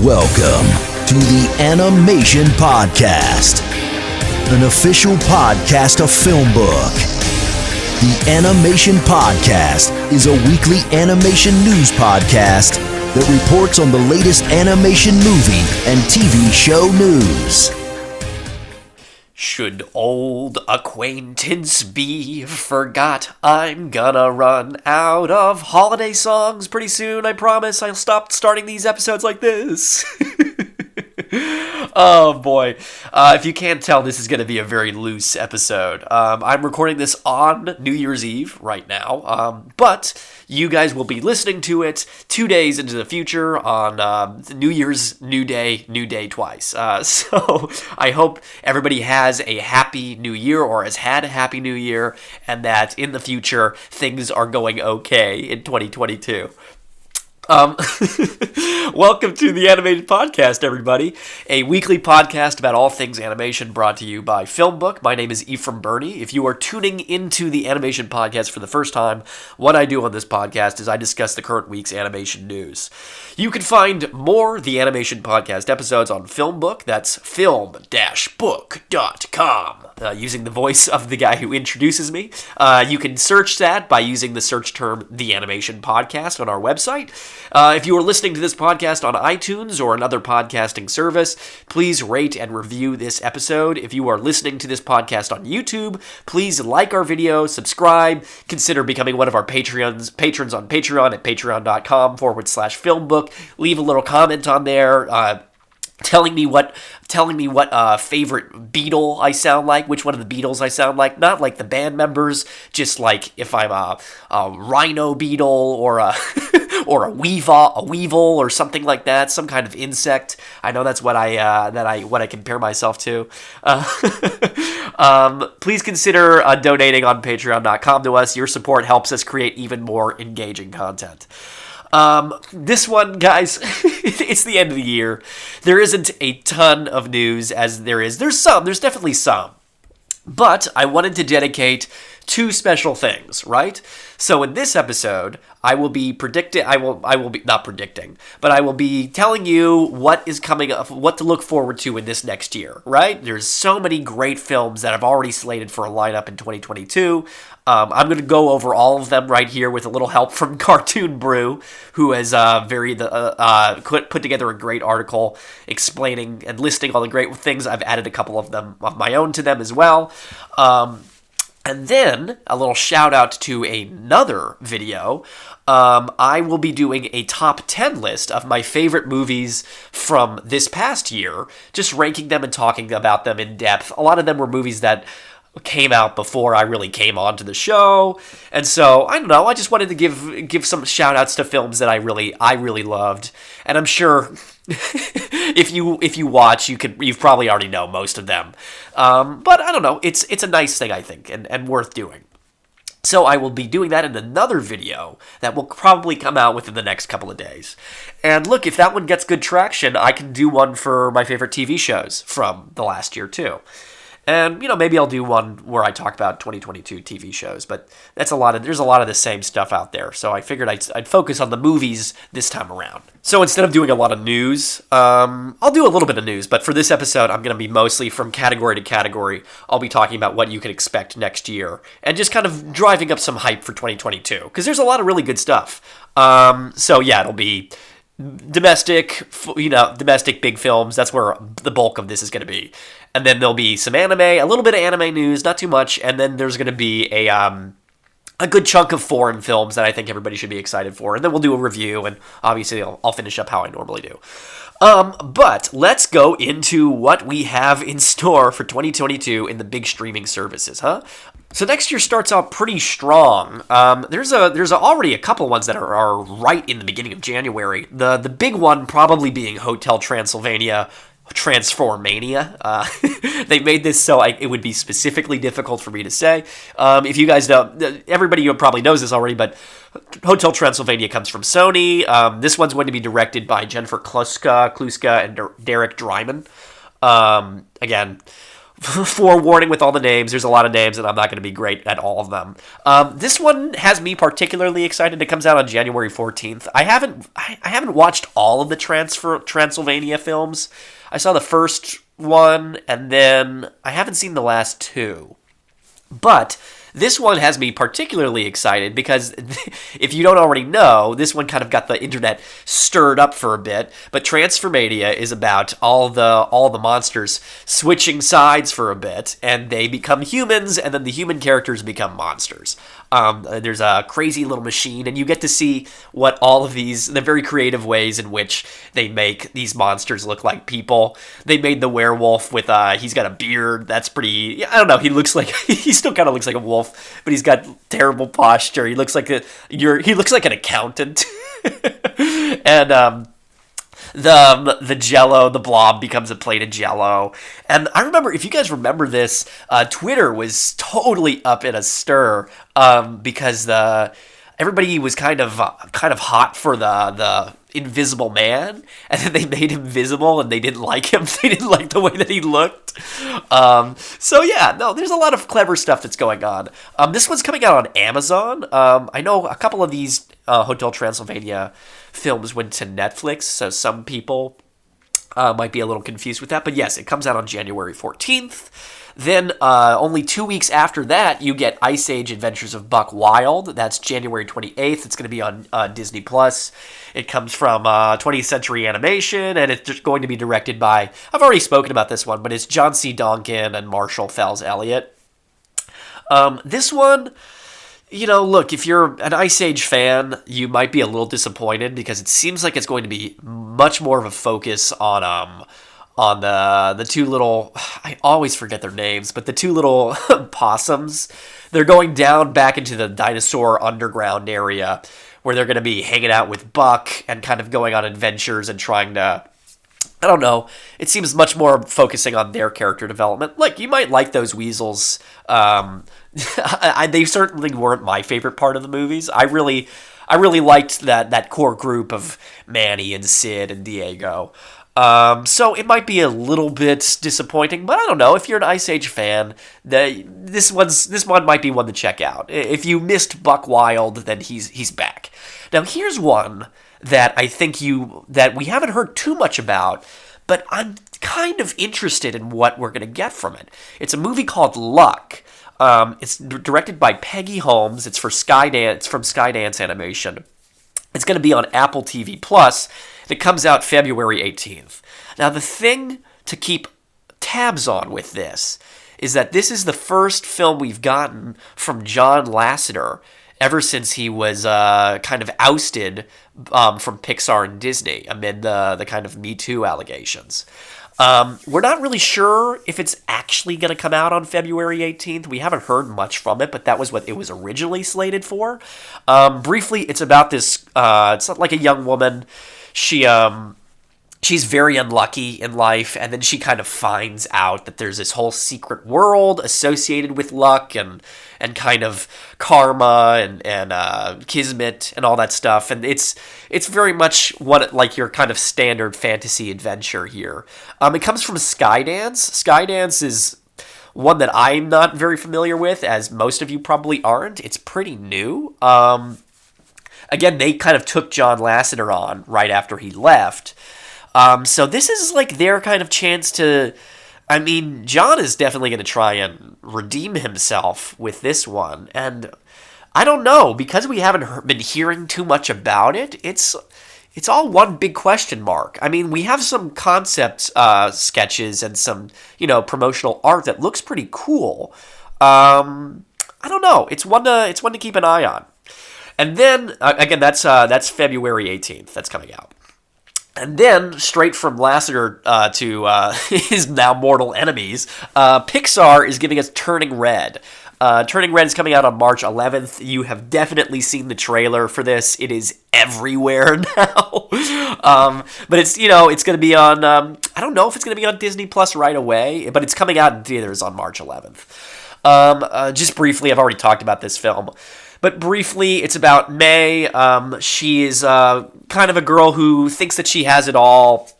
Welcome to the Animation Podcast, an official podcast of Filmbook. The Animation Podcast is a weekly animation news podcast that reports on the latest animation movie and TV show news. Should old acquaintance be forgot? I'm gonna run out of holiday songs pretty soon. I promise I'll stop starting these episodes like this. Oh boy. If you can't tell, this is going to be a very loose episode. I'm recording this on New Year's Eve right now, but you guys will be listening to it 2 days into the future on New Year's, New Day twice. So I hope everybody has a happy new year or has had a happy new year, and that in the future things are going okay in 2022. Welcome to the Animated Podcast, everybody. A weekly podcast about all things animation brought to you by Filmbook. My name is Ephraim Burney. If you are tuning into the Animation Podcast for the first time, what I do on this podcast is I discuss the current week's animation news. You can find more The Animation Podcast episodes on Filmbook. That's film-book.com. Using the voice of the guy who introduces me. You can search that by using the search term The Animation Podcast on our website. If you are listening to this podcast on iTunes or another podcasting service, please rate and review this episode. If you are listening to this podcast on YouTube, please like our video, subscribe, consider becoming one of our patrons on Patreon at patreon.com/filmbook. Leave a little comment on there, telling me what favorite Beatle I sound like, which one of the Beatles I sound like, not like the band members, just like if I'm a rhino beetle or a or a weevil or something like that, some kind of insect. I know that's what I compare myself to. Please consider donating on patreon.com to us. Your support helps us create even more engaging content. This one, guys, it's the end of the year. There isn't a ton of news as there is. There's definitely some. But I wanted to dedicate two special things, right? So in this episode, I will be telling you what is coming up, what to look forward to in this next year, right? There's so many great films that I've already slated for a lineup in 2022. I'm going to go over all of them right here with a little help from Cartoon Brew, who has put together a great article explaining and listing all the great things. I've added a couple of them of my own to them as well. And then, a little shout out to another video. I will be doing a top 10 list of my favorite movies from this past year, just ranking them and talking about them in depth. A lot of them were movies that came out before I really came onto the show, and so I don't know. I just wanted to give some shout outs to films that I really loved, and I'm sure if you watch, you've probably already know most of them. But I don't know. It's a nice thing, I think, and worth doing. So I will be doing that in another video that will probably come out within the next couple of days. And look, if that one gets good traction, I can do one for my favorite TV shows from the last year too. And, maybe I'll do one where I talk about 2022 TV shows, but there's a lot of the same stuff out there, so I figured I'd focus on the movies this time around. So instead of doing a lot of news, I'll do a little bit of news, but for this episode, I'm going to be mostly from category to category. I'll be talking about what you can expect next year, and just kind of driving up some hype for 2022, because there's a lot of really good stuff. So yeah, it'll be domestic big films. That's where the bulk of this is going to be. And then there'll be some anime, a little bit of anime news, not too much, and then there's going to be a good chunk of foreign films that I think everybody should be excited for. And then we'll do a review, and obviously I'll finish up how I normally do. But let's go into what we have in store for 2022 in the big streaming services, huh? So next year starts out pretty strong. There's already a couple ones that are right in the beginning of January. The big one probably being Hotel Transylvania, Transformania. They made this so it would be specifically difficult for me to say. If you guys know, everybody probably knows this already, but Hotel Transylvania comes from Sony. This one's going to be directed by Jennifer Kluska and Derek Dreiman. Again, forewarning with all the names. There's a lot of names, and I'm not going to be great at all of them. This one has me particularly excited. It comes out on January 14th. I haven't watched all of the Transylvania films. I saw the first one, and then I haven't seen the last two. But this one has me particularly excited because if you don't already know, this one kind of got the internet stirred up for a bit. But Transformania is about all the monsters switching sides for a bit, and they become humans, and then the human characters become monsters. There's a crazy little machine, and you get to see what all of the very creative ways in which they make these monsters look like people. They made the werewolf with he's got a beard. That's pretty. I don't know. He still kind of looks like a wolf, but he's got terrible posture. He looks like he looks like an accountant, and the Jello, the blob becomes a plate of Jello. And I remember, if you guys remember this, Twitter was totally up in a stir because everybody was kind of hot for the Invisible Man, and then they made him visible, and they didn't like him. They didn't like the way that he looked. So yeah, no, there's a lot of clever stuff that's going on. This one's coming out on Amazon. I know a couple of these Hotel Transylvania films went to Netflix, so some people might be a little confused with that. But yes, it comes out on January 14th. Then only 2 weeks after that, you get Ice Age Adventures of Buck Wild. That's January 28th. It's going to be on Disney+. It comes from 20th Century Animation, and it's just going to be directed by, I've already spoken about this one, but it's John C. Donkin and Marshall Fels Elliott. This one, look, if you're an Ice Age fan, you might be a little disappointed because it seems like it's going to be much more of a focus on the two little, I always forget their names, but the two little possums. They're going down back into the dinosaur underground area where they're going to be hanging out with Buck and kind of going on adventures and trying to, I don't know, it seems much more focusing on their character development. Like, you might like those weasels. They certainly weren't my favorite part of the movies. I really liked that core group of Manny and Sid and Diego. So it might be a little bit disappointing, but I don't know. If you're an Ice Age fan, this one might be one to check out. If you missed Buck Wild, then he's back. Now here's one that I think that we haven't heard too much about, but I'm kind of interested in what we're gonna get from it. It's a movie called Luck. It's directed by Peggy Holmes. It's from Skydance Animation. It's going to be on Apple TV Plus. It comes out February 18th. Now, the thing to keep tabs on with this is that this is the first film we've gotten from John Lasseter ever since he was kind of ousted from Pixar and Disney amid the kind of Me Too allegations. We're not really sure if it's actually going to come out on February 18th. We haven't heard much from it, but that was what it was originally slated for. Briefly, it's about this, it's like a young woman. She's very unlucky in life, and then she kind of finds out that there's this whole secret world associated with luck and kind of karma and kismet and all that stuff. And it's very much like your kind of standard fantasy adventure here. It comes from Skydance. Skydance is one that I'm not very familiar with, as most of you probably aren't. It's pretty new. Again, they kind of took John Lasseter on right after he left. So this is like their kind of chance to, I mean, John is definitely going to try and redeem himself with this one. And I don't know, because we haven't been hearing too much about it, it's all one big question mark. I mean, we have some concept sketches and some, promotional art that looks pretty cool. I don't know. It's one to keep an eye on. And then, again, that's February 18th. That's coming out. And then, straight from Lasseter to his now mortal enemies, Pixar is giving us Turning Red. Turning Red is coming out on March 11th. You have definitely seen the trailer for this. It is everywhere now. But it's going to be on, I don't know if it's going to be on Disney Plus right away, but it's coming out in theaters on March 11th. Just briefly, I've already talked about this film. But briefly, it's about May. She is kind of a girl who thinks that she has it all.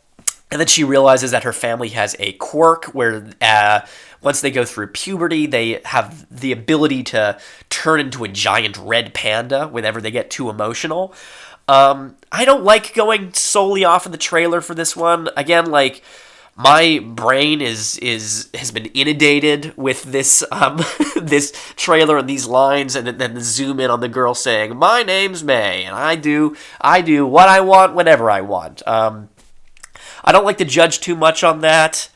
And then she realizes that her family has a quirk where once they go through puberty, they have the ability to turn into a giant red panda whenever they get too emotional. I don't like going solely off of the trailer for this one. Again, like, my brain has been inundated with this this trailer and these lines, and then zoom in on the girl saying, "My name's May, and I do what I want whenever I want." I don't like to judge too much on that.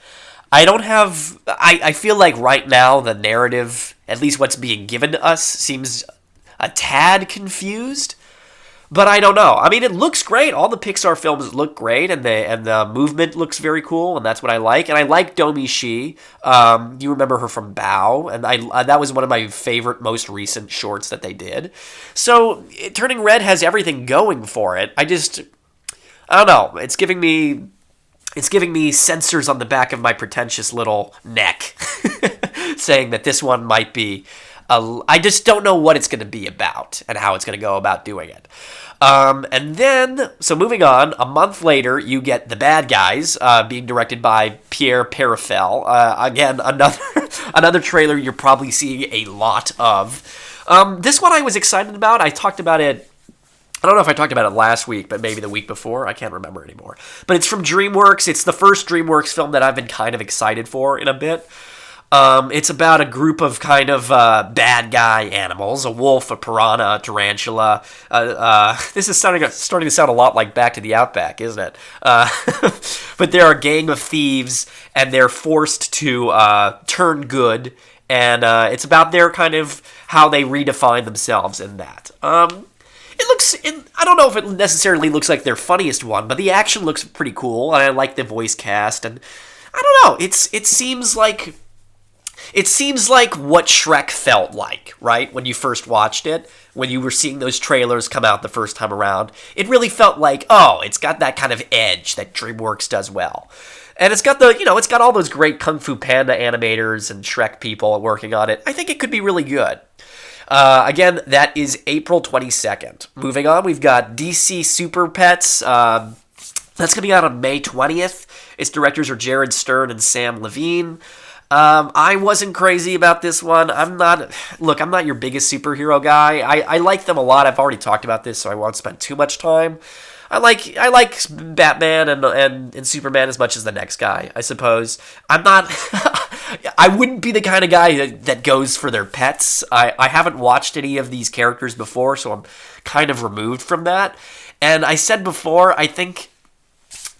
I feel like right now the narrative, at least what's being given to us, seems a tad confused. But I don't know. I mean, it looks great. All the Pixar films look great, and the movement looks very cool, and that's what I like. And I like Domi Shi. You remember her from Bao, and that was one of my favorite, most recent shorts that they did. So, Turning Red has everything going for it. I don't know. It's giving me sensors on the back of my pretentious little neck saying that this one might be... I just don't know what it's going to be about and how it's going to go about doing it. And then, so moving on, a month later, you get The Bad Guys, being directed by Pierre Perifel. Again, another trailer you're probably seeing a lot of. This one I was excited about. I talked about it. I don't know if I talked about it last week, but maybe the week before. I can't remember anymore. But it's from DreamWorks. It's the first DreamWorks film that I've been kind of excited for in a bit. It's about a group of kind of bad guy animals, a wolf, a piranha, a tarantula. This is starting to sound a lot like Back to the Outback, isn't it? But they're a gang of thieves, and they're forced to turn good, and it's about their kind of how they redefine themselves in that. I don't know if it necessarily looks like their funniest one, but the action looks pretty cool, and I like the voice cast, and I don't know, it seems like what Shrek felt like, right? When you first watched it, when you were seeing those trailers come out the first time around, it really felt like, oh, it's got that kind of edge that DreamWorks does well. And it's got it's got all those great Kung Fu Panda animators and Shrek people working on it. I think it could be really good. Again, that is April 22nd. Moving on, we've got DC Super Pets. That's coming out on May 20th. Its directors are Jared Stern and Sam Levine. I wasn't crazy about this one. I'm not your biggest superhero guy. I like them a lot. I've already talked about this, so I won't spend too much time. I like Batman and Superman as much as the next guy, I suppose. I'm not... I wouldn't be the kind of guy that goes for their pets. I haven't watched any of these characters before, so I'm kind of removed from that. And I said before, I think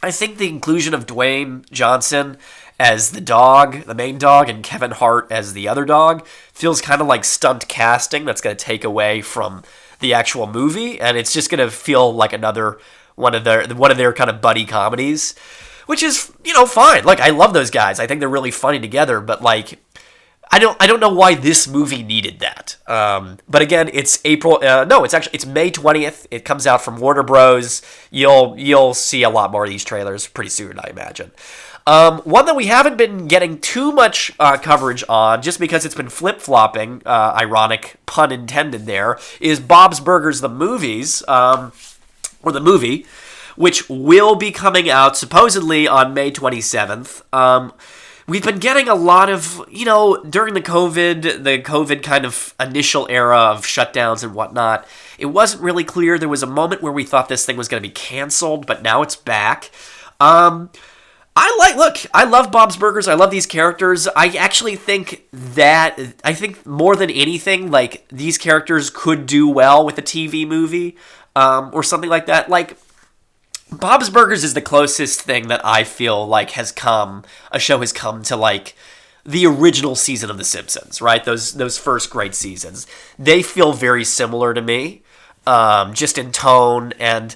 the inclusion of Dwayne Johnson as the dog, the main dog, and Kevin Hart as the other dog feels kind of like stunt casting that's going to take away from the actual movie, and it's just going to feel like another one of their kind of buddy comedies, which is, fine. Like, I love those guys. I think they're really funny together, but like, I don't know why this movie needed that. But again, it's April. It's May 20th. It comes out from Warner Bros. You'll see a lot more of these trailers pretty soon, I imagine. One that we haven't been getting too much coverage on, just because it's been flip-flopping, ironic pun intended there, is Bob's Burgers the Movies, or the movie, which will be coming out supposedly on May 27th. We've been getting a lot of, during the COVID kind of initial era of shutdowns and whatnot, it wasn't really clear. There was a moment where we thought this thing was going to be canceled, but now it's back. I love Bob's Burgers. I love these characters. I actually think more than anything, like, these characters could do well with a TV movie, or something like that. Like, Bob's Burgers is the closest thing that I feel like a show has come to, like, the original season of The Simpsons, right? Those first great seasons. They feel very similar to me, just in tone. And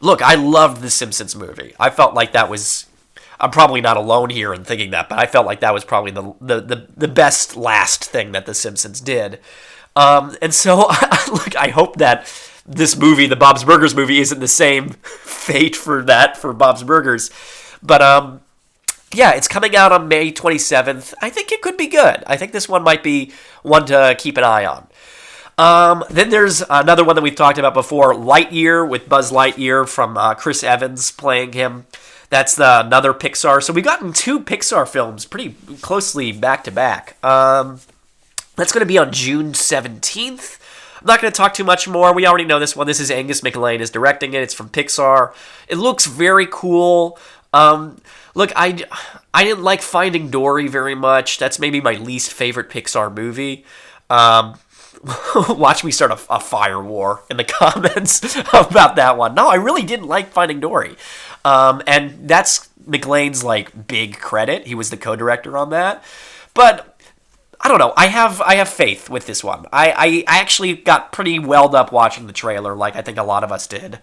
look, I loved The Simpsons movie. I felt like that was... I'm probably not alone here in thinking that, but I felt like that was probably the best last thing that The Simpsons did. And so, look, I hope that this movie, the Bob's Burgers movie, isn't the same fate for Bob's Burgers. But, yeah, it's coming out on May 27th. I think it could be good. I think this one might be one to keep an eye on. Then there's another one that we've talked about before, Lightyear, with Buzz Lightyear from Chris Evans playing him. another Pixar. So we've gotten 2 Pixar films pretty closely back to back. That's going to be on June 17th. I'm not going to talk too much more. We already know this one. This is Angus MacLane is directing it. It's from Pixar. It looks very cool. Look, I didn't like Finding Dory very much. That's maybe my least favorite Pixar movie. Watch me start a fire war in the comments about that one. No, I really didn't like Finding Dory. And that's MacLane's like big credit. He was the co-director on that. But I don't know. I have faith with this one. I actually got pretty welled up watching the trailer, like I think a lot of us did.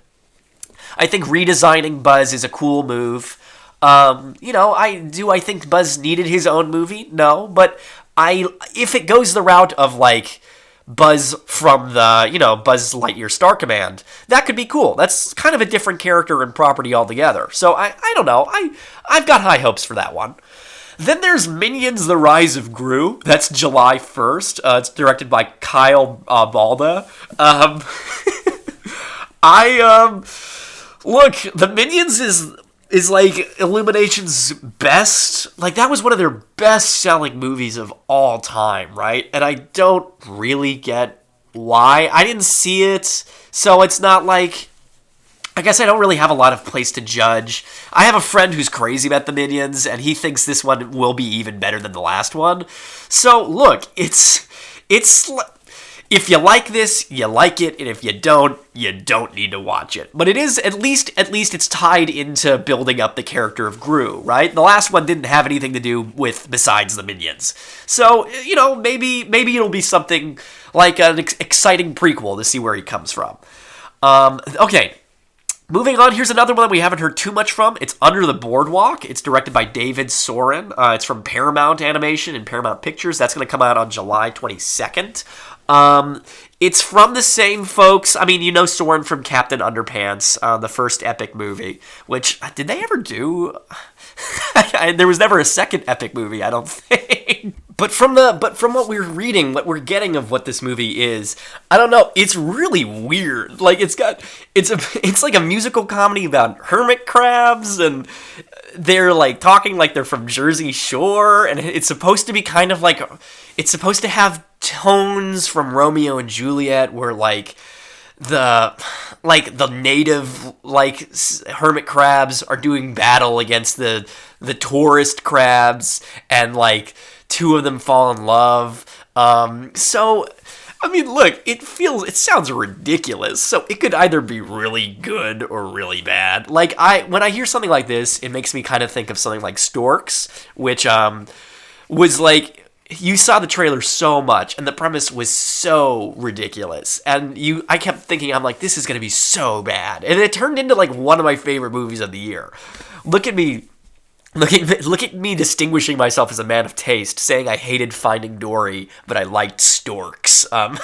I think redesigning Buzz is a cool move. I think Buzz needed his own movie? No, but if it goes the route of like Buzz from the, Buzz Lightyear Star Command, that could be cool. That's kind of a different character and property altogether. So I don't know. I've got high hopes for that one. Then there's Minions: The Rise of Gru. That's July 1st. It's directed by Kyle Balda. Look, the Minions is like Illumination's best. Like, that was one of their best-selling movies of all time, right? And I don't really get why. I didn't see it, so it's not like... I guess I don't really have a lot of place to judge. I have a friend who's crazy about the Minions, and he thinks this one will be even better than the last one. So, look, it's if you like this, you like it, and if you don't need to watch it. But it is, at least it's tied into building up the character of Gru, right? The last one didn't have anything to do with besides the Minions. So, maybe it'll be something like an exciting prequel to see where he comes from. Okay. Moving on, here's another one that we haven't heard too much from. It's Under the Boardwalk. It's directed by David Soren. It's from Paramount Animation and Paramount Pictures. That's going to come out on July 22nd. It's from the same folks. I mean, Soren from Captain Underpants, the first epic movie, which, did they ever do? There was never a second epic movie, I don't think. But from what we're reading, what we're getting of what this movie is, I don't know. It's really weird. Like it's like a musical comedy about hermit crabs, and they're like talking like they're from Jersey Shore, and it's supposed to be kind of like it's supposed to have tones from Romeo and Juliet, where like the native hermit crabs are doing battle against the tourist crabs, and like 2 of them fall in love. So, I mean, look, it sounds ridiculous. So it could either be really good or really bad. Like, when I hear something like this, it makes me kind of think of something like Storks, which was like, you saw the trailer so much, and the premise was so ridiculous. And I kept thinking, I'm like, this is going to be so bad. And it turned into like one of my favorite movies of the year. Look at me distinguishing myself as a man of taste, saying I hated Finding Dory, but I liked Storks. But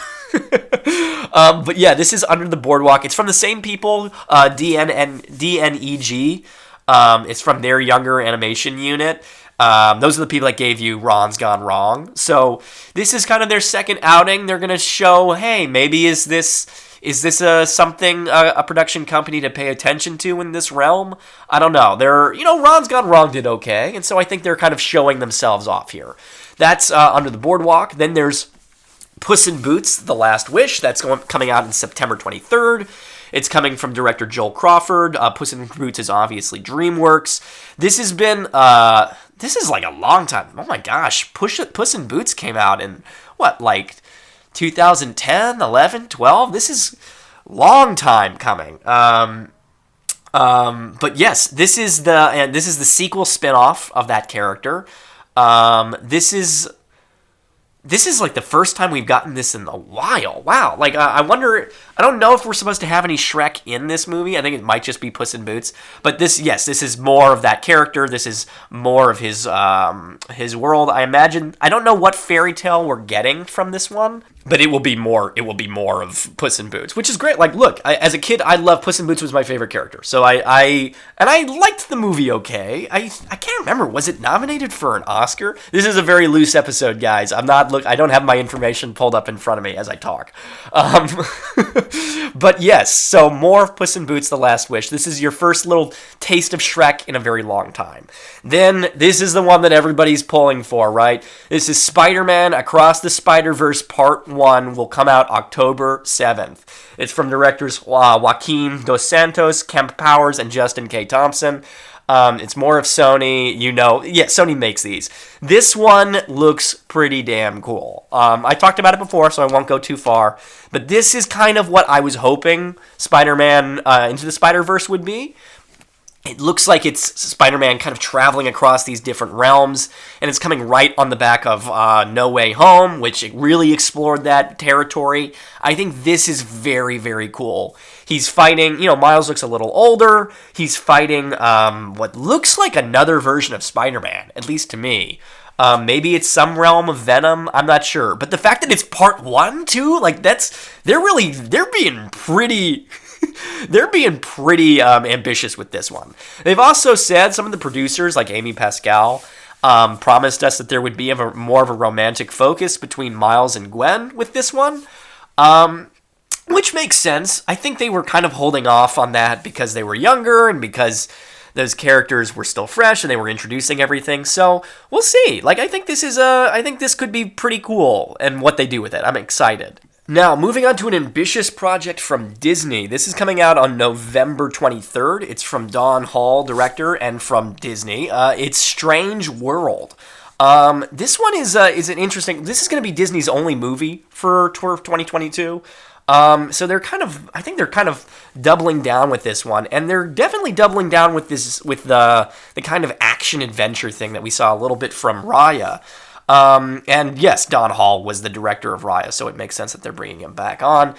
yeah, this is Under the Boardwalk. It's from the same people, DNEG. It's from their younger animation unit. Those are the people that gave you Ron's Gone Wrong. So this is kind of their second outing. They're going to show, hey, maybe is this something a production company to pay attention to in this realm? I don't know. Ron's Gone Wrong did okay, and so I think they're kind of showing themselves off here. That's Under the Boardwalk. Then there's Puss in Boots: The Last Wish. That's coming out on September 23rd. It's coming from director Joel Crawford. Puss in Boots is obviously DreamWorks. This has been this is like a long time. Oh my gosh, Puss in Boots came out in what, like 2010, 11, 12? This is long time coming. But yes, this is the sequel spinoff of that character. This is like the first time we've gotten this in a while. Wow. Like, I wonder, I don't know if we're supposed to have any Shrek in this movie. I think it might just be Puss in Boots. But this is more of that character. This is more of his world. I imagine, I don't know what fairy tale we're getting from this one, but it will be more of Puss in Boots, which is great. Like, look, as a kid, I loved Puss in Boots was my favorite character. So I liked the movie okay. I can't remember, was it nominated for an Oscar? This is a very loose episode, guys. I'm not I don't have my information pulled up in front of me as I talk. But yes, so more Puss in Boots: The Last Wish. This is your first little taste of Shrek in a very long time. Then this is the one that everybody's pulling for, right? This is Spider-Man Across the Spider-Verse Part 1 will come out October 7th. It's from directors Joaquin Dos Santos, Kemp Powers, and Justin K. Thompson. It's more of Sony, Sony makes these. This one looks pretty damn cool. I talked about it before, so I won't go too far. But this is kind of what I was hoping Spider-Man Into the Spider-Verse would be. It looks like it's Spider-Man kind of traveling across these different realms, and it's coming right on the back of No Way Home, which it really explored that territory. I think this is very, very cool. He's fighting, Miles looks a little older. He's fighting what looks like another version of Spider-Man, at least to me. Maybe it's some realm of Venom. I'm not sure. But the fact that it's part 1, too, they're being pretty... They're being pretty ambitious with this one. They've also said, some of the producers, like Amy Pascal, promised us that there would be more of a romantic focus between Miles and Gwen with this one, which makes sense. I think they were kind of holding off on that because they were younger and because those characters were still fresh and they were introducing everything. So we'll see. I think this could be pretty cool and what they do with it. I'm excited. Now, moving on to an ambitious project from Disney. This is coming out on November 23rd. It's from Don Hall, director, and from Disney. It's Strange World. This one is an interesting... This is going to be Disney's only movie for Tour of 2022. So I think they're kind of doubling down with this one, and they're definitely doubling down with the kind of action-adventure thing that we saw a little bit from Raya. And yes, Don Hall was the director of Raya, so it makes sense that they're bringing him back on.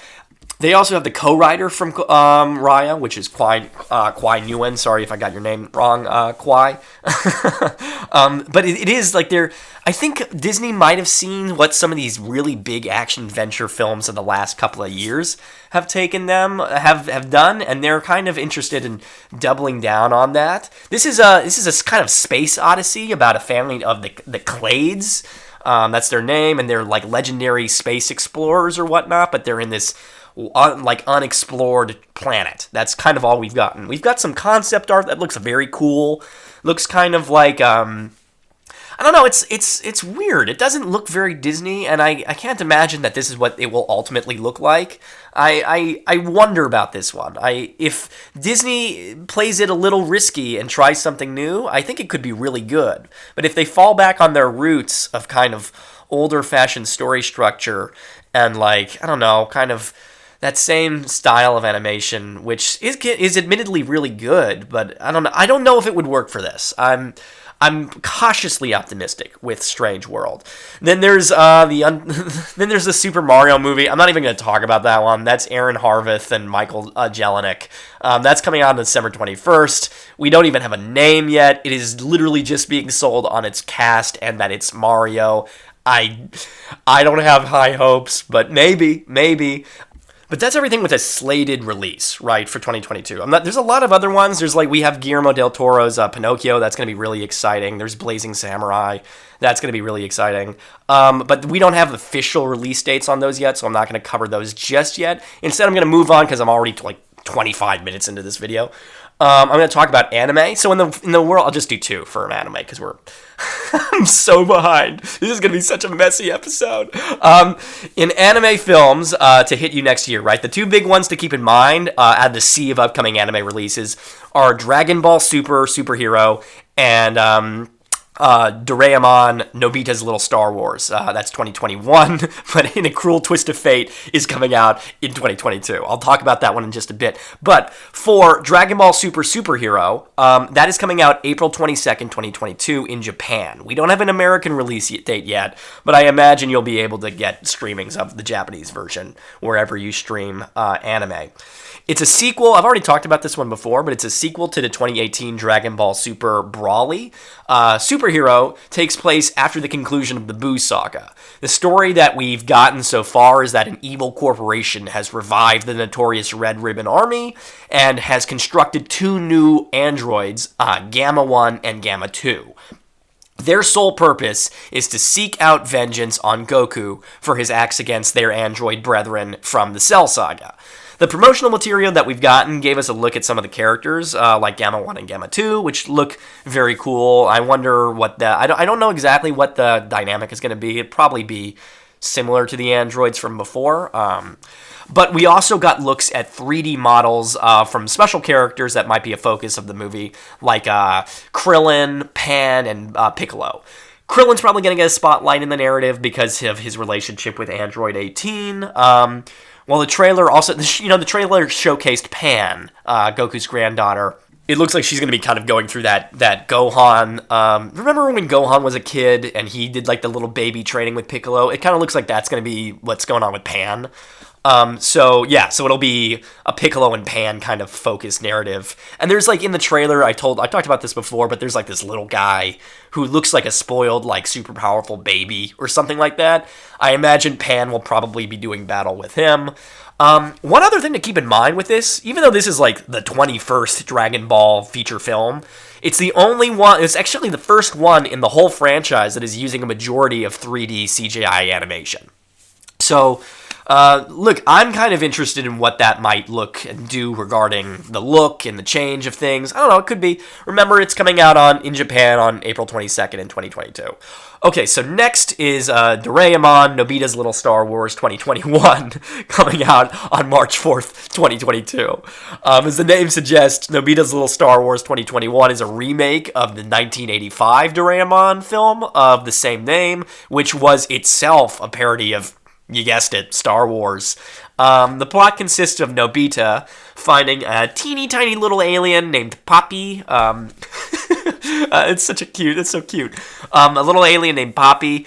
They also have the co-writer from Raya, which is Kwai Nguyen. Sorry if I got your name wrong, Kwai. But it is I think Disney might have seen what some of these really big action-adventure films in the last couple of years have done, and they're kind of interested in doubling down on that. This is a kind of space odyssey about a family of the Clades. That's their name, and they're legendary space explorers or whatnot, but they're in this unexplored planet. That's kind of all we've gotten. We've got some concept art that looks very cool. Looks kind of like I don't know. It's weird. It doesn't look very Disney, and I can't imagine that this is what it will ultimately look like. I wonder about this one. If Disney plays it a little risky and tries something new, I think it could be really good. But if they fall back on their roots of kind of older-fashioned story structure and I don't know, kind of that same style of animation, which is admittedly really good, but I don't know if it would work for this. I'm cautiously optimistic with Strange World. Then there's the Super Mario movie. I'm not even going to talk about that one. That's Aaron Harvith and Michael Jelenic. That's coming out on December 21st. We don't even have a name yet. It is literally just being sold on its cast and that it's Mario. I don't have high hopes, but maybe. But that's everything with a slated release, right, for 2022. There's a lot of other ones. There's we have Guillermo del Toro's Pinocchio. That's going to be really exciting. There's Blazing Samurai. That's going to be really exciting. But we don't have official release dates on those yet, so I'm not going to cover those just yet. Instead, I'm going to move on because I'm already 25 minutes into this video. I'm going to talk about anime. So in the world, I'll just do 2 for an anime because I'm so behind. This is going to be such a messy episode. In anime films to hit you next year, right? The 2 big ones to keep in mind out of the sea of upcoming anime releases are Dragon Ball Superhero and Doraemon, Nobita's Little Star Wars. That's 2021, but in a cruel twist of fate is coming out in 2022. I'll talk about that one in just a bit. But for Dragon Ball Superhero, that is coming out April 22nd, 2022 in Japan. We don't have an American release date yet, but I imagine you'll be able to get streamings of the Japanese version wherever you stream anime. It's a sequel. I've already talked about this one before, but it's a sequel to the 2018 Dragon Ball Super Brawly. Superhero takes place after the conclusion of the Buu saga. The story that we've gotten so far is that an evil corporation has revived the notorious Red Ribbon Army and has constructed 2 new androids, Gamma 1 and Gamma 2. Their sole purpose is to seek out vengeance on Goku for his acts against their android brethren from the Cell Saga. The promotional material that we've gotten gave us a look at some of the characters, like Gamma 1 and Gamma 2, which look very cool. I wonder what I don't know exactly what the dynamic is going to be. It'd probably be similar to the androids from before. But we also got looks at 3D models from special characters that might be a focus of the movie, like Krillin, Pan, and Piccolo. Krillin's probably going to get a spotlight in the narrative because of his relationship with Android 18. Well, the trailer also, the trailer showcased Pan, Goku's granddaughter. It looks like she's going to be kind of going through that Gohan. Remember when Gohan was a kid and he did like the little baby training with Piccolo? It kind of looks like that's going to be what's going on with Pan. So it'll be a Piccolo and Pan kind of focused narrative. And there's like in the trailer, I talked about this before, but there's like this little guy who looks like a spoiled, like super powerful baby or something like that. I imagine Pan will probably be doing battle with him. One other thing to keep in mind with this, even though this is like the 21st Dragon Ball feature film, it's actually the first one in the whole franchise that is using a majority of 3D CGI animation. So, look, I'm kind of interested in what that might look and do regarding the look and the change of things. I don't know, it could be. Remember, it's coming out in Japan on April 22nd in 2022. Okay, so next is Doraemon, Nobita's Little Star Wars 2021, coming out on March 4th, 2022. As the name suggests, Nobita's Little Star Wars 2021 is a remake of the 1985 Doraemon film of the same name, which was itself a parody of, you guessed it, Star Wars. The plot consists of Nobita finding a teeny tiny little alien named Poppy. It's so cute. A little alien named Poppy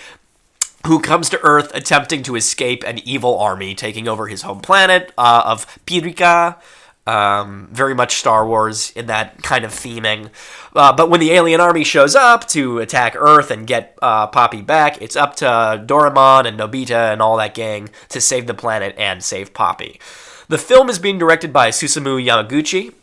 who comes to Earth attempting to escape an evil army taking over his home planet of Pirika. Very much Star Wars in that kind of theming. But when the alien army shows up to attack Earth and get Poppy back, it's up to Doraemon and Nobita and all that gang to save the planet and save Poppy. The film is being directed by Susumu Yamaguchi,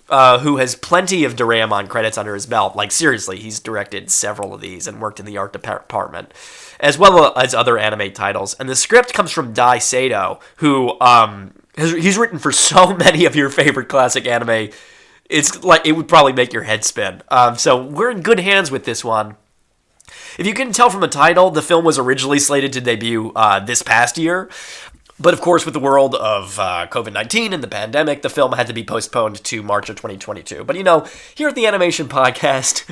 who has plenty of Doraemon credits under his belt. Like, seriously, he's directed several of these and worked in the art department, as well as other anime titles. And the script comes from Dai Sato, who he's written for so many of your favorite classic anime. It's like it would probably make your head spin. So we're in good hands with this one. If you can tell from the title, the film was originally slated to debut this past year. But of course, with the world of COVID-19 and the pandemic, the film had to be postponed to March of 2022. But here at the Animation Podcast,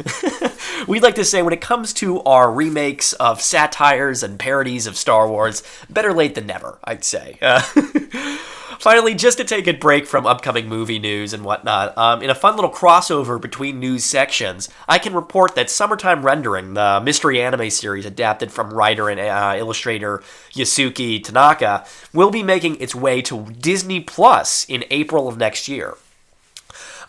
we'd like to say when it comes to our remakes of satires and parodies of Star Wars, better late than never, I'd say. Finally, just to take a break from upcoming movie news and whatnot, in a fun little crossover between news sections, I can report that Summertime Rendering, the mystery anime series adapted from writer and illustrator Yasuki Tanaka, will be making its way to Disney Plus in April of next year.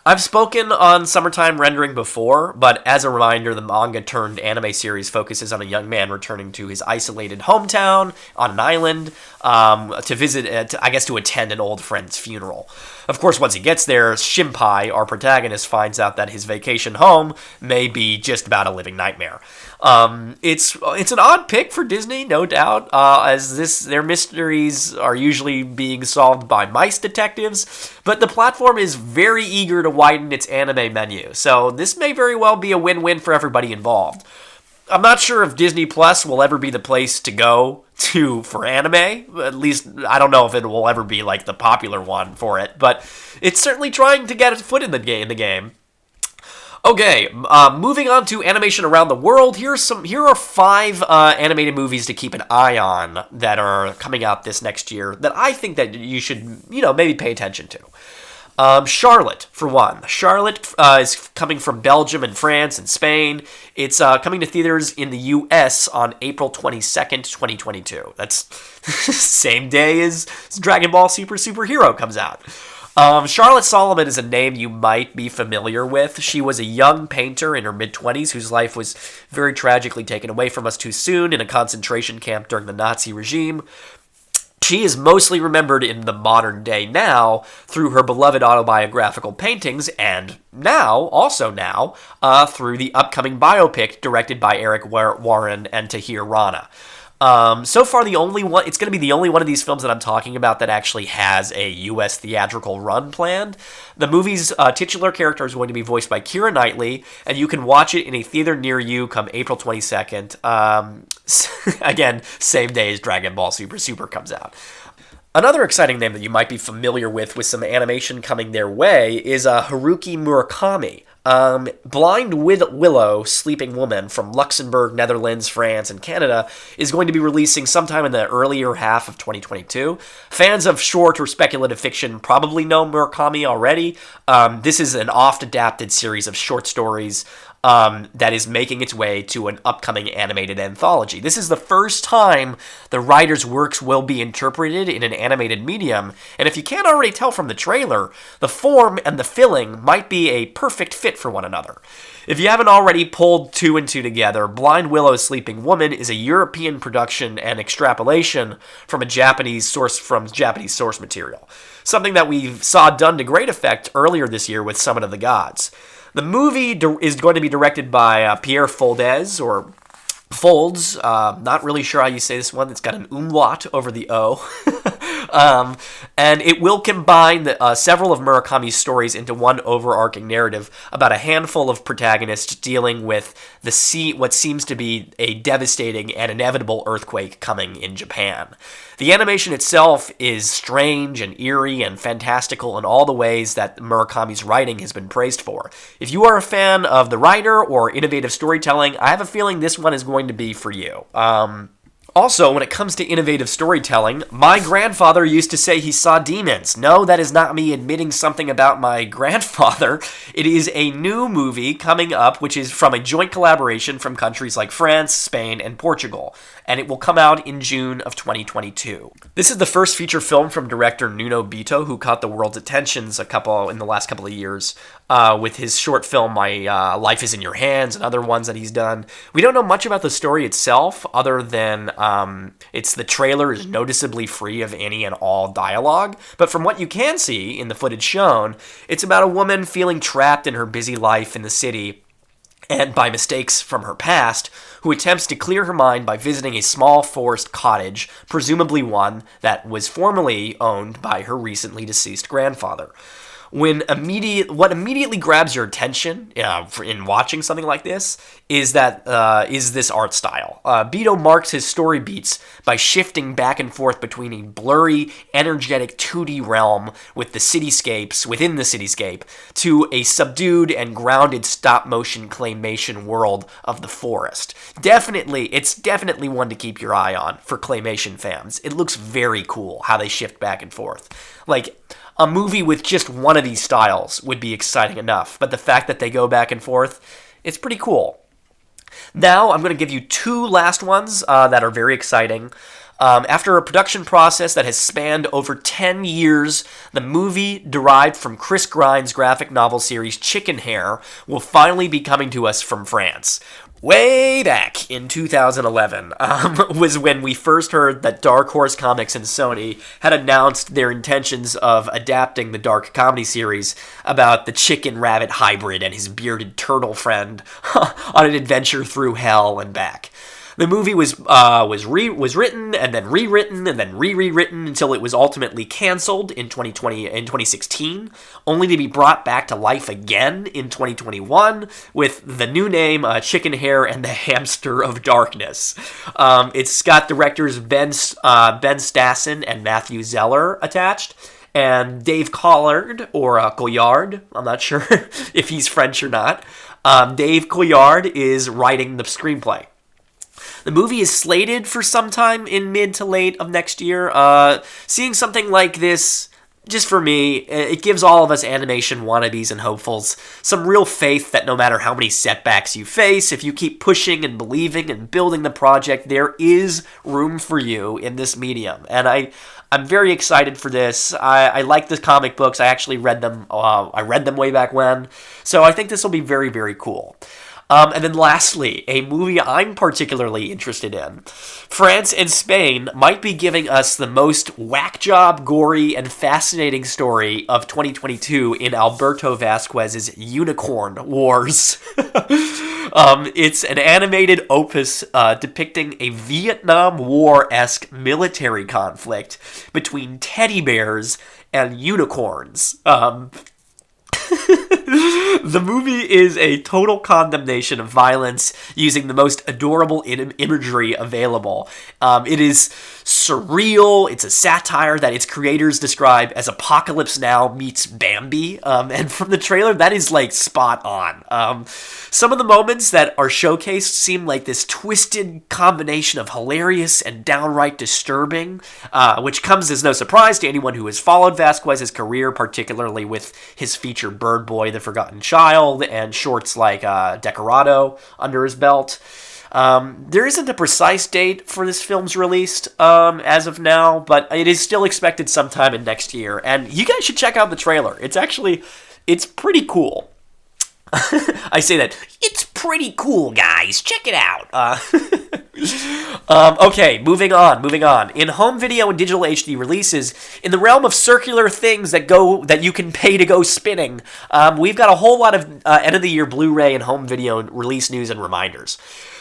I've spoken on Summertime Rendering before, but as a reminder, the manga-turned-anime series focuses on a young man returning to his isolated hometown on an island to visit, to attend an old friend's funeral. Of course, once he gets there, Shinpai, our protagonist, finds out that his vacation home may be just about a living nightmare. It's an odd pick for Disney, no doubt, as their mysteries are usually being solved by mice detectives, but the platform is very eager to widen its anime menu, so this may very well be a win-win for everybody involved. I'm not sure if Disney Plus will ever be the place to go for anime. At least, I don't know if it will ever be like the popular one for it, but it's certainly trying to get its foot in the game. Okay, moving on to animation around the world. Here are 5 animated movies to keep an eye on that are coming out this next year that I think that you should, maybe pay attention to. Charlotte, for one. Charlotte is coming from Belgium and France and Spain. It's coming to theaters in the U.S. on April 22nd, 2022. That's same day as Dragon Ball Superhero comes out. Charlotte Solomon is a name you might be familiar with. She was a young painter in her mid-20s whose life was very tragically taken away from us too soon in a concentration camp during the Nazi regime. She is mostly remembered in the modern day now through her beloved autobiographical paintings, and also now, through the upcoming biopic directed by Eric Warren and Tahir Rana. So far, it's going to be the only one of these films that I'm talking about that actually has a U.S. theatrical run planned. The movie's titular character is going to be voiced by Keira Knightley, and you can watch it in a theater near you come April 22nd. Again, same day as Dragon Ball Super comes out. Another exciting name that you might be familiar with some animation coming their way, is Haruki Murakami. Blind Willow, Sleeping Woman from Luxembourg, Netherlands, France, and Canada is going to be releasing sometime in the earlier half of 2022. Fans of short or speculative fiction probably know Murakami already. This is an oft-adapted series of short stories that is making its way to an upcoming animated anthology. This is the first time the writer's works will be interpreted in an animated medium, and if you can't already tell from the trailer, the form and the filling might be a perfect fit for one another. If you haven't already pulled two and two together, Blind Willow's Sleeping Woman is a European production and extrapolation from Japanese source material, something that we saw done to great effect earlier this year with Summit of the Gods. The movie is going to be directed by Pierre Foldes, or Folds. Not really sure how you say this one. It's got an umlaut over the O. And it will combine several of Murakami's stories into one overarching narrative about a handful of protagonists dealing with what seems to be a devastating and inevitable earthquake coming in Japan. The animation itself is strange and eerie and fantastical in all the ways that Murakami's writing has been praised for. If you are a fan of the writer or innovative storytelling, I have a feeling this one is going to be for you. Also, when it comes to innovative storytelling, my grandfather used to say he saw demons. No, that is not me admitting something about my grandfather. It is a new movie coming up, which is from a joint collaboration from countries like France, Spain, and Portugal, and it will come out in June of 2022. This is the first feature film from director Nuno Bito, who caught the world's attentions in the last couple of years with his short film My Life Is in Your Hands and other ones that he's done. We don't know much about the story itself, other than the trailer is noticeably free of any and all dialogue, but from what you can see in the footage shown, it's about a woman feeling trapped in her busy life in the city and by mistakes from her past, who attempts to clear her mind by visiting a small forest cottage, presumably one that was formerly owned by her recently deceased grandfather. What immediately grabs your attention in watching something like this is this art style. Bito marks his story beats by shifting back and forth between a blurry, energetic 2D realm within the cityscape to a subdued and grounded stop-motion claymation world of the forest. It's definitely one to keep your eye on for claymation fans. It looks very cool how they shift back and forth. A movie with just one of these styles would be exciting enough, but the fact that they go back and forth, it's pretty cool. Now, I'm going to give you two last ones that are very exciting. After a production process that has spanned over 10 years, the movie derived from Chris Grind's graphic novel series Chicken Hair will finally be coming to us from France. Way back in 2011 was when we first heard that Dark Horse Comics and Sony had announced their intentions of adapting the dark comedy series about the chicken-rabbit hybrid and his bearded turtle friend on an adventure through hell and back. The movie was written and then rewritten and then rewritten until it was ultimately canceled in 2016, only to be brought back to life again in 2021 with the new name Chicken Hair and the Hamster of Darkness. It's got directors Ben Stassen and Matthew Zeller attached, and Dave Collard, or Collard, I'm not sure if he's French or not. Dave Collard is writing the screenplay. The movie is slated for sometime in mid to late of next year. Seeing something like this, just for me, it gives all of us animation wannabes and hopefuls some real faith that no matter how many setbacks you face, if you keep pushing and believing and building the project, there is room for you in this medium. And I'm very excited for this. I like the comic books. I actually read them. I read them way back when. So I think this will be very, very cool. And then lastly, a movie I'm particularly interested in. France and Spain might be giving us the most whack job, gory, and fascinating story of 2022 in Alberto Vasquez's Unicorn Wars. It's an animated opus depicting a Vietnam War-esque military conflict between teddy bears and unicorns. The movie is a total condemnation of violence using the most adorable imagery available. It is surreal. It's a satire that its creators describe as Apocalypse Now meets Bambi. And from the trailer, that is like spot on. Some of the moments that are showcased seem like this twisted combination of hilarious and downright disturbing, which comes as no surprise to anyone who has followed Vasquez's career, particularly with his feature Bird Boy, The Forgotten Child, and shorts like Decorado under his belt. There isn't a precise date for this film's release as of now, but it is still expected sometime in next year, and you guys should check out the trailer. It's pretty cool. I say that. It's pretty cool, guys. Check it out. Okay, moving on. In home video and digital HD releases, in the realm of circular things that you can pay to go spinning, we've got a whole lot of end of the year Blu-ray and home video release news and reminders.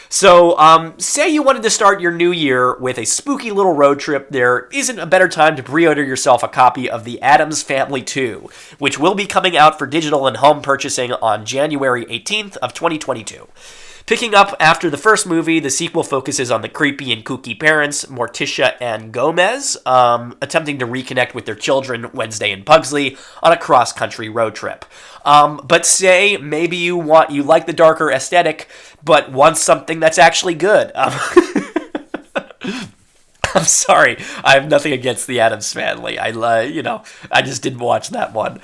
So, say you wanted to start your new year with a spooky little road trip, there isn't a better time to pre-order yourself a copy of The Addams Family 2, which will be coming out for digital and home purchasing on January 18th of 2022. Picking up after the first movie, the sequel focuses on the creepy and kooky parents, Morticia and Gomez, attempting to reconnect with their children, Wednesday and Pugsley, on a cross-country road trip. But say maybe you like the darker aesthetic, but want something that's actually good. I'm sorry. I have nothing against the Addams Family. I just didn't watch that one.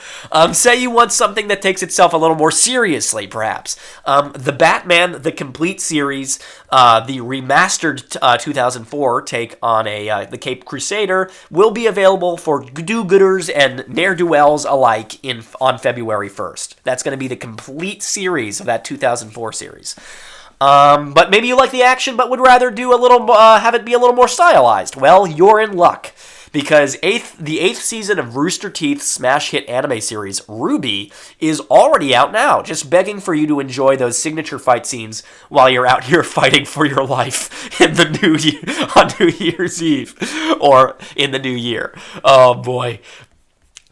Say you want something that takes itself a little more seriously, perhaps. The Batman The Complete Series, the remastered 2004 take on the Caped Crusader, will be available for do-gooders and ne'er-do-wells alike on February 1st. That's going to be the complete series of that 2004 series. But maybe you like the action but would rather have it be a little more stylized. Well, you're in luck, because the 8th season of Rooster Teeth's smash hit anime series, RWBY, is already out now, just begging for you to enjoy those signature fight scenes while you're out here fighting for your life in the new year, on New Year's Eve, or in the new year. Oh boy.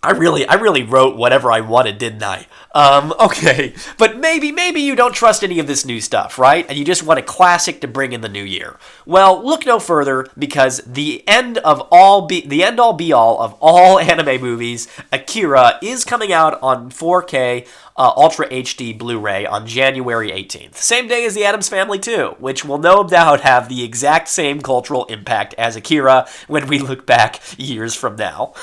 I really wrote whatever I wanted, didn't I? Okay, but maybe you don't trust any of this new stuff, right? And you just want a classic to bring in the new year. Well, look no further, because the end-all be-all of all anime movies, Akira, is coming out on 4K Ultra HD Blu-ray on January 18th. Same day as The Addams Family 2, which will no doubt have the exact same cultural impact as Akira when we look back years from now.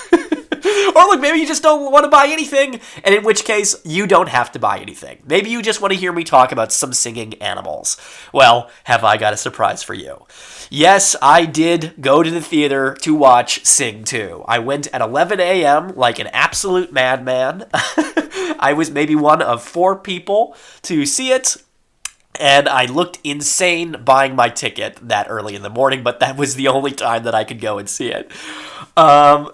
Or look, maybe you just don't want to buy anything, and in which case, you don't have to buy anything. Maybe you just want to hear me talk about some singing animals. Well, have I got a surprise for you. Yes, I did go to the theater to watch Sing 2. I went at 11 a.m. like an absolute madman. I was maybe one of 4 people to see it, and I looked insane buying my ticket that early in the morning, but that was the only time that I could go and see it.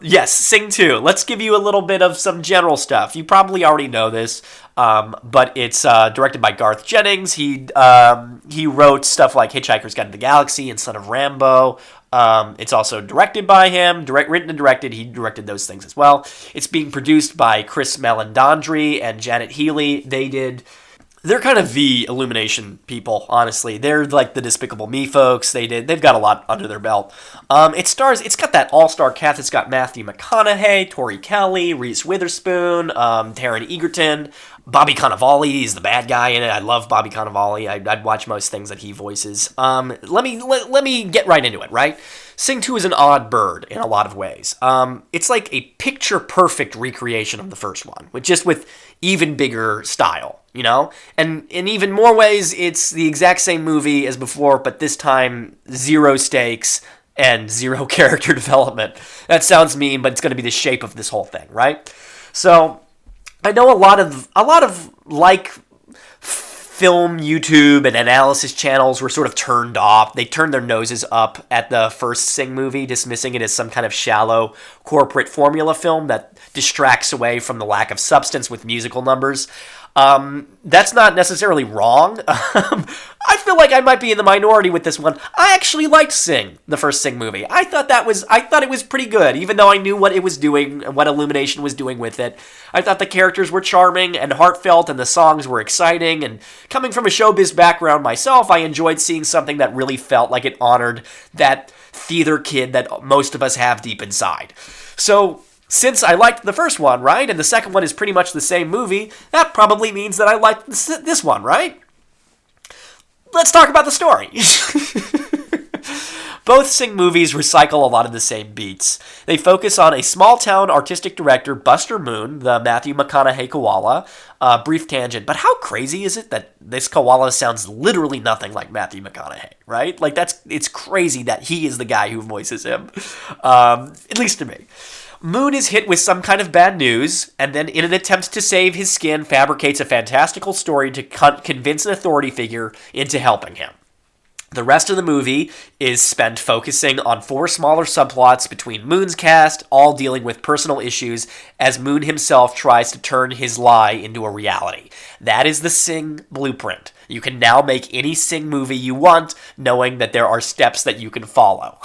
Yes, Sing 2. Let's give you a little bit of some general stuff. You probably already know this, but it's directed by Garth Jennings. He wrote stuff like Hitchhiker's Guide to the Galaxy and Son of Rambo. It's also directed by him, written and directed. He directed those things as well. It's being produced by Chris Meledandri and Janet Healy. They're kind of the Illumination people, honestly. They're like the Despicable Me folks. They've got a lot under their belt. It's got that all-star cast. It's got Matthew McConaughey, Tori Kelly, Reese Witherspoon, Taron Egerton. Bobby Cannavale is the bad guy in it. I love Bobby Cannavale. I'd watch most things that he voices. Let me get right into it, right? Sing 2 is an odd bird in a lot of ways. It's like a picture-perfect recreation of the first one, with even bigger style, you know? And in even more ways, it's the exact same movie as before, but this time, 0 stakes and 0 character development. That sounds mean, but it's going to be the shape of this whole thing, right? So I know a lot of film YouTube and analysis channels were sort of turned off. They turned their noses up at the first Sing movie, dismissing it as some kind of shallow corporate formula film that distracts away from the lack of substance with musical numbers. That's not necessarily wrong. I feel like I might be in the minority with this one. I actually liked Sing, the first Sing movie. I thought it was pretty good, even though I knew what it was doing and what Illumination was doing with it. I thought the characters were charming and heartfelt and the songs were exciting, and coming from a showbiz background myself, I enjoyed seeing something that really felt like it honored that theater kid that most of us have deep inside. So, since I liked the first one, right, and the second one is pretty much the same movie, that probably means that I liked this one, right? Let's talk about the story. Both Sing movies recycle a lot of the same beats. They focus on a small-town artistic director, Buster Moon, the Matthew McConaughey koala. Brief tangent, but how crazy is it that this koala sounds literally nothing like Matthew McConaughey, right? Like, it's crazy that he is the guy who voices him, at least to me. Moon is hit with some kind of bad news, and then in an attempt to save his skin, fabricates a fantastical story to convince an authority figure into helping him. The rest of the movie is spent focusing on 4 smaller subplots between Moon's cast, all dealing with personal issues, as Moon himself tries to turn his lie into a reality. That is the Sing blueprint. You can now make any Sing movie you want, knowing that there are steps that you can follow.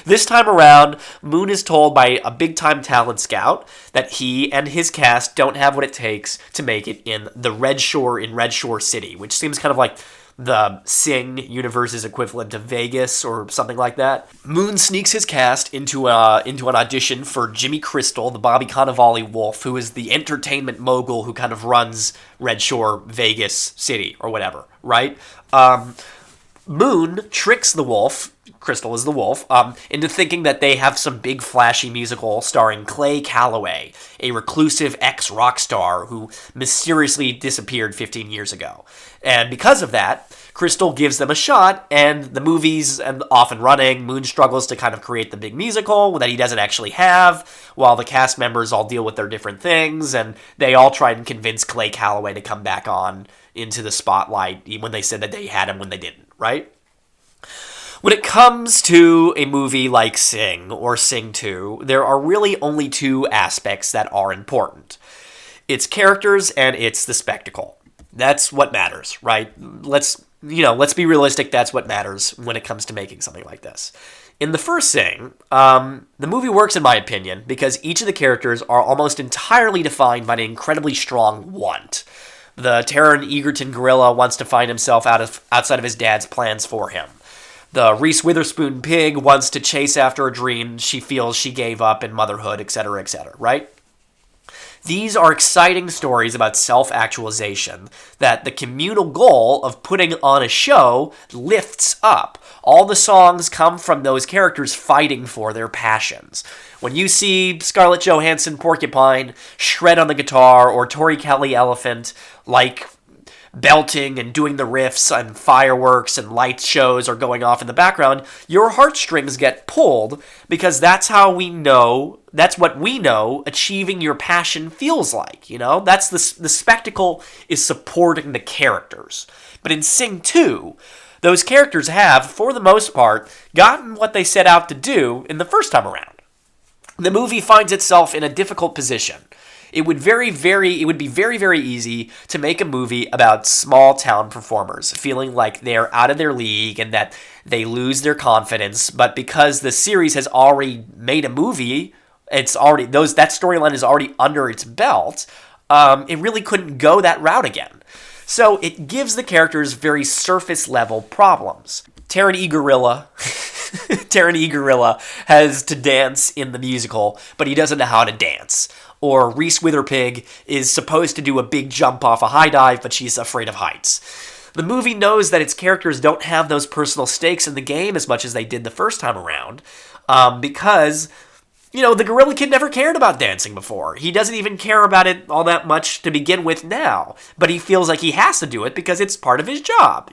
This time around, Moon is told by a big-time talent scout that he and his cast don't have what it takes to make it in the Red Shore in Red Shore City, which seems kind of like the Sing universe's equivalent to Vegas or something like that. Moon sneaks his cast into an audition for Jimmy Crystal, the Bobby Cannavale wolf, who is the entertainment mogul who kind of runs Red Shore, Vegas City, or whatever, right? Moon tricks the wolf, Crystal is the wolf, into thinking that they have some big flashy musical starring Clay Calloway, a reclusive ex-rock star who mysteriously disappeared 15 years ago. And because of that, Crystal gives them a shot, and the movie's off and running. Moon struggles to kind of create the big musical that he doesn't actually have, while the cast members all deal with their different things, and they all try and convince Clay Calloway to come back on into the spotlight when they said that they had him when they didn't, right? When it comes to a movie like Sing or Sing 2, there are really only 2 aspects that are important. It's characters and it's the spectacle. That's what matters, right? Let's be realistic, that's what matters when it comes to making something like this. In the first Sing, the movie works in my opinion because each of the characters are almost entirely defined by an incredibly strong want. The Taron Egerton gorilla wants to find himself outside of his dad's plans for him. The Reese Witherspoon pig wants to chase after a dream she feels she gave up in motherhood, etc., right? These are exciting stories about self-actualization that the communal goal of putting on a show lifts up. All the songs come from those characters fighting for their passions. When you see Scarlett Johansson Porcupine shred on the guitar or Tori Kelly Elephant like belting and doing the riffs and fireworks and light shows are going off in the background, your heartstrings get pulled because that's what we know achieving your passion feels like, That's the spectacle is supporting the characters. But in Sing 2, those characters have, for the most part, gotten what they set out to do in the first time around. The movie finds itself in a difficult position. It would be very, very easy to make a movie about small town performers feeling like they're out of their league and that they lose their confidence. But because the series has already made a movie, that storyline is already under its belt. It really couldn't go that route again. So it gives the characters very surface level problems. Taron E. Gorilla has to dance in the musical, but he doesn't know how to dance. Or Reese Witherpig is supposed to do a big jump off a high dive, but she's afraid of heights. The movie knows that its characters don't have those personal stakes in the game as much as they did the first time around, because, the Gorilla Kid never cared about dancing before. He doesn't even care about it all that much to begin with now, but he feels like he has to do it because it's part of his job,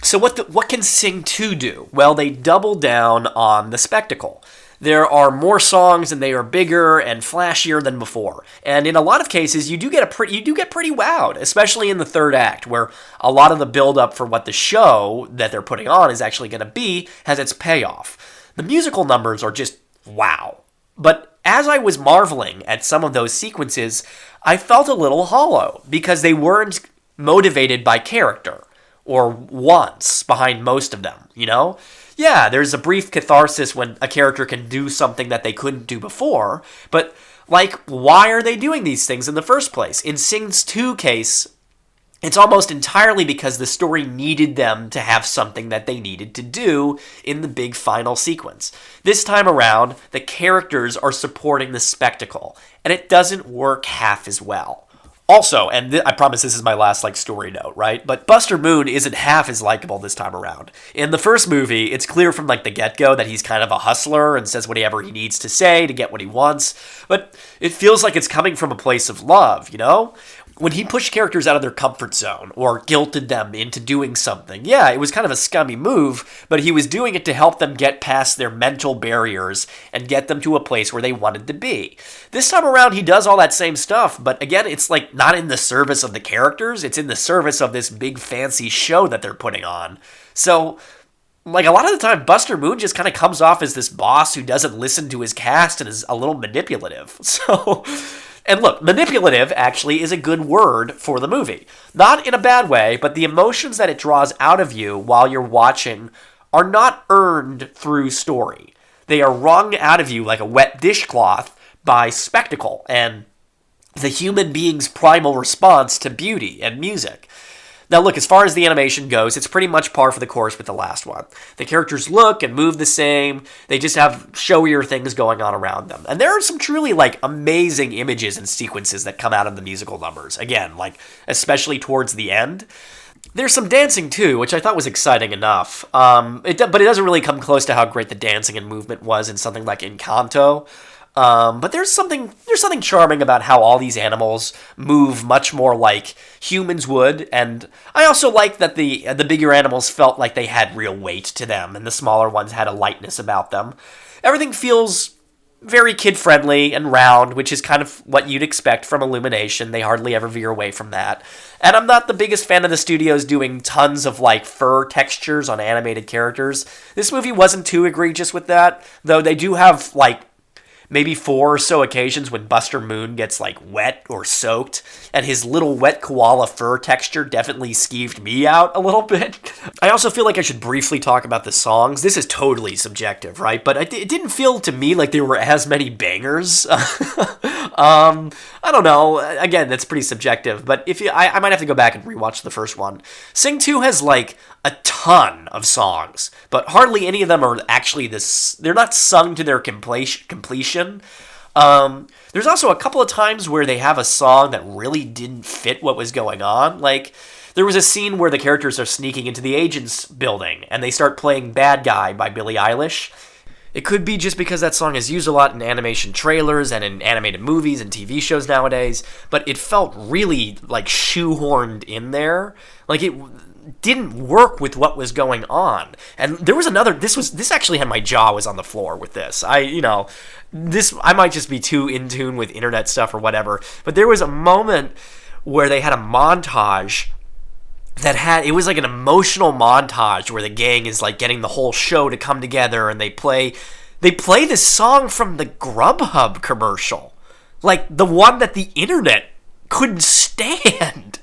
So what can Sing 2 do? Well, they double down on the spectacle. There are more songs and they are bigger and flashier than before. And in a lot of cases, you do get pretty wowed, especially in the third act, where a lot of the build up for what the show that they're putting on is actually going to be has its payoff. The musical numbers are just wow. But as I was marveling at some of those sequences, I felt a little hollow because they weren't motivated by character or wants behind most of them, you know? Yeah, there's a brief catharsis when a character can do something that they couldn't do before, but, like, why are they doing these things in the first place? In Sing's 2 case, it's almost entirely because the story needed them to have something that they needed to do in the big final sequence. This time around, the characters are supporting the spectacle, and it doesn't work half as well. Also, and I promise this is my last story note, right? But Buster Moon isn't half as likable this time around. In the first movie, it's clear from the get-go that he's kind of a hustler and says whatever he needs to say to get what he wants. But it feels like it's coming from a place of love, you know? When he pushed characters out of their comfort zone or guilted them into doing something, yeah, it was kind of a scummy move, but he was doing it to help them get past their mental barriers and get them to a place where they wanted to be. This time around, he does all that same stuff, but again, it's not in the service of the characters, it's in the service of this big fancy show that they're putting on. So, a lot of the time, Buster Moon just kind of comes off as this boss who doesn't listen to his cast and is a little manipulative. So... And look, manipulative actually is a good word for the movie. Not in a bad way, but the emotions that it draws out of you while you're watching are not earned through story. They are wrung out of you like a wet dishcloth by spectacle and the human being's primal response to beauty and music. Now look, as far as the animation goes, it's pretty much par for the course with the last one. The characters look and move the same, they just have showier things going on around them. And there are some truly, amazing images and sequences that come out of the musical numbers. Again, especially towards the end. There's some dancing too, which I thought was exciting enough. But it doesn't really come close to how great the dancing and movement was in something like Encanto. But there's something charming about how all these animals move much more like humans would, and I also like that the bigger animals felt like they had real weight to them, and the smaller ones had a lightness about them. Everything feels very kid-friendly and round, which is kind of what you'd expect from Illumination. They hardly ever veer away from that. And I'm not the biggest fan of the studios doing tons of fur textures on animated characters. This movie wasn't too egregious with that, though they do have maybe 4 or so occasions when Buster Moon gets wet or soaked, and his little wet koala fur texture definitely skeeved me out a little bit. I also feel like I should briefly talk about the songs. This is totally subjective, right? But it didn't feel to me like there were as many bangers. I don't know. Again, that's pretty subjective, but I might have to go back and rewatch the first one. Sing 2 has a ton of songs, but hardly any of them are actually they're not sung to their completion. There's also a couple of times where they have a song that really didn't fit what was going on. There was a scene where the characters are sneaking into the agent's building, and they start playing Bad Guy by Billie Eilish. It could be just because that song is used a lot in animation trailers and in animated movies and TV shows nowadays, but it felt really shoehorned in there. It didn't work with what was going on. And there was this actually had my jaw was on the floor with this. I might just be too in tune with internet stuff or whatever, but there was a moment where they had a montage it was an emotional montage where the gang is getting the whole show to come together, and they play this song from the Grubhub commercial. The one that the internet couldn't stand.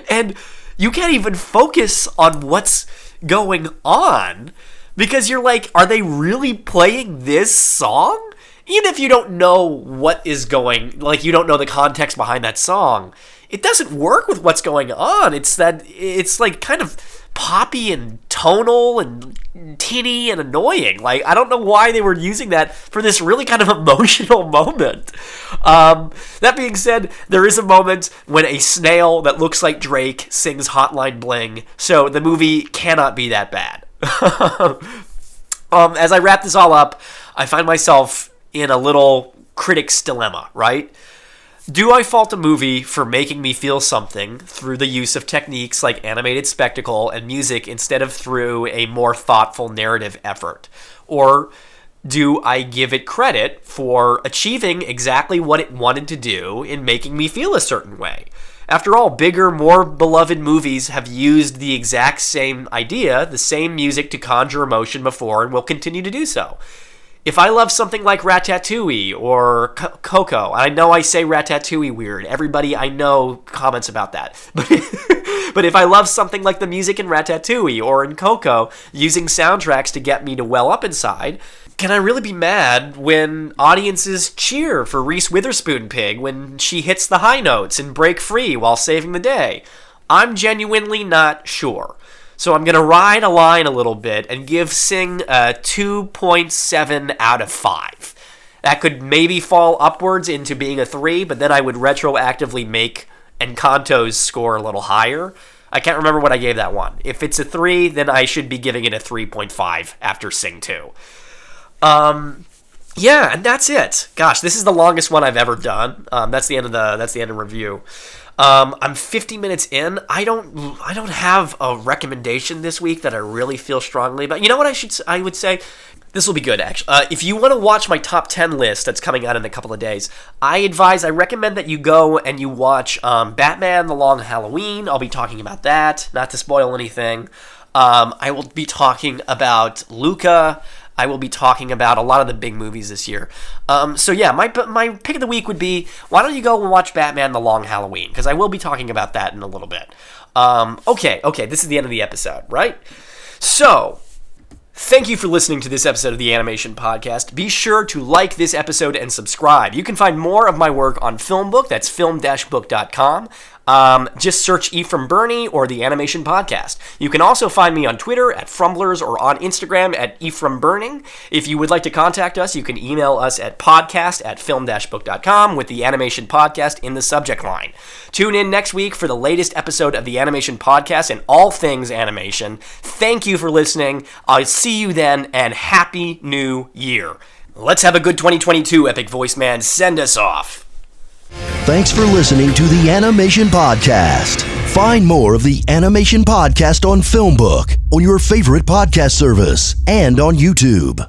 And you can't even focus on what's going on because you're are they really playing this song? Even if you don't know what is going, you don't know the context behind that song, it doesn't work with what's going on. It's kind of poppy and tonal and tinny and annoying. I don't know why they were using that for this really kind of emotional moment. That being said, there is a moment when a snail that looks like Drake sings Hotline Bling, so the movie cannot be that bad. As I wrap this all up, I find myself in a little critic's dilemma, right? Do I fault a movie for making me feel something through the use of techniques like animated spectacle and music instead of through a more thoughtful narrative effort? Or do I give it credit for achieving exactly what it wanted to do in making me feel a certain way? After all, bigger, more beloved movies have used the exact same idea, the same music to conjure emotion before, and will continue to do so. If I love something like Ratatouille or Coco, I know I say Ratatouille weird. Everybody I know comments about that. But if I love something like the music in Ratatouille or in Coco, using soundtracks to get me to well up inside, can I really be mad when audiences cheer for Reese Witherspoon Pig when she hits the high notes and break free while saving the day? I'm genuinely not sure. So I'm going to ride a line a little bit and give Sing a 2.7 out of 5. That could maybe fall upwards into being a 3, but then I would retroactively make Encanto's score a little higher. I can't remember what I gave that one. If it's a 3, then I should be giving it a 3.5 after Sing 2. Yeah, and that's it. Gosh, this is the longest one I've ever done. That's the end of review. I'm 50 minutes in. I don't have a recommendation this week that I really feel strongly about. You know what I would say? This will be good, actually. If you want to watch my top 10 list that's coming out in a couple of days, I recommend that you go and you watch Batman The Long Halloween. I'll be talking about that, not to spoil anything. I will be talking about Luca. I will be talking about a lot of the big movies this year. So yeah, my pick of the week would be, why don't you go and watch Batman The Long Halloween? Because I will be talking about that in a little bit. Okay, this is the end of the episode, right? So, thank you for listening to this episode of the Animation Podcast. Be sure to like this episode and subscribe. You can find more of my work on Filmbook. That's film-book.com. Just search Ephraim Burney or the Animation Podcast. You can also find me on Twitter at Frumblers or on Instagram at Ephraim Burning. If you would like to contact us, you can email us at podcast@film-book.com with the Animation Podcast in the subject line. Tune in next week for the latest episode of the Animation Podcast and all things animation. Thank you for listening. I'll see you then, and Happy New Year. Let's have a good 2022, Epic Voice Man. Send us off. Thanks for listening to the Animation Podcast. Find more of the Animation Podcast on Filmbook, on your favorite podcast service, and on YouTube.